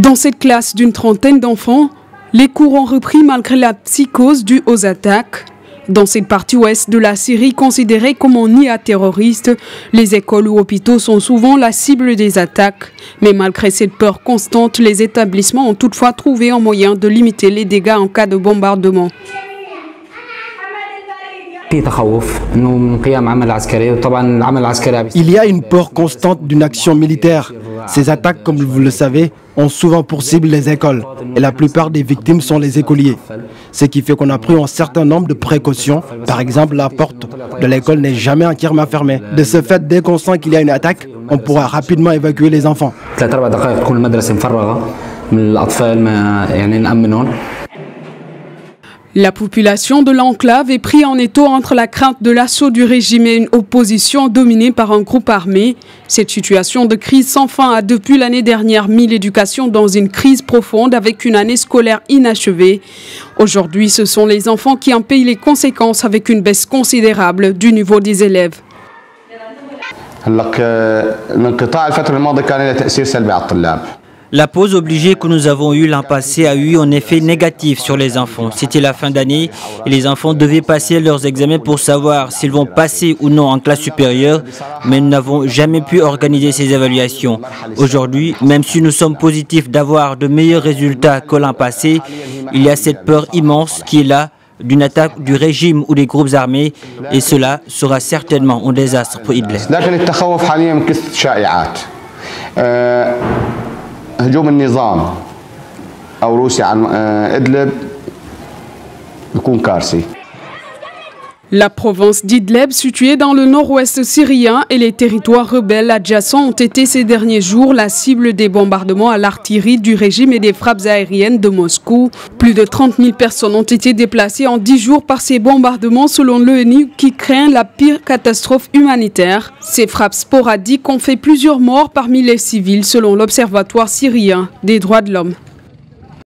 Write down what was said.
Dans cette classe d'une trentaine d'enfants, les cours ont repris malgré la psychose due aux attaques. Dans cette partie ouest de la Syrie considérée comme un nid à terroristes, les écoles ou hôpitaux sont souvent la cible des attaques. Mais malgré cette peur constante, les établissements ont toutefois trouvé un moyen de limiter les dégâts en cas de bombardement. Il y a une peur constante d'une action militaire. Ces attaques, comme vous le savez, ont souvent pour cible les écoles. Et la plupart des victimes sont les écoliers. Ce qui fait qu'on a pris un certain nombre de précautions. Par exemple, la porte de l'école n'est jamais entièrement fermée. De ce fait, dès qu'on sent qu'il y a une attaque, on pourra rapidement évacuer les enfants. La population de l'enclave est prise en étau entre la crainte de l'assaut du régime et une opposition dominée par un groupe armé. Cette situation de crise sans fin a depuis l'année dernière mis l'éducation dans une crise profonde avec une année scolaire inachevée. Aujourd'hui, ce sont les enfants qui en payent les conséquences avec une baisse considérable du niveau des élèves. La pause obligée que nous avons eue l'an passé a eu un effet négatif sur les enfants. C'était la fin d'année et les enfants devaient passer leurs examens pour savoir s'ils vont passer ou non en classe supérieure, mais nous n'avons jamais pu organiser ces évaluations. Aujourd'hui, même si nous sommes positifs d'avoir de meilleurs résultats que l'an passé, il y a cette peur immense qui est là d'une attaque du régime ou des groupes armés, et cela sera certainement un désastre pour Idlib. هجوم النظام أو روسيا عن إدلب يكون كارثي. La province d'Idlib, située dans le nord-ouest syrien, et les territoires rebelles adjacents ont été ces derniers jours la cible des bombardements à l'artillerie du régime et des frappes aériennes de Moscou. Plus de 30 000 personnes ont été déplacées en 10 jours par ces bombardements selon l'ONU qui craint la pire catastrophe humanitaire. Ces frappes sporadiques ont fait plusieurs morts parmi les civils selon l'Observatoire syrien des droits de l'homme.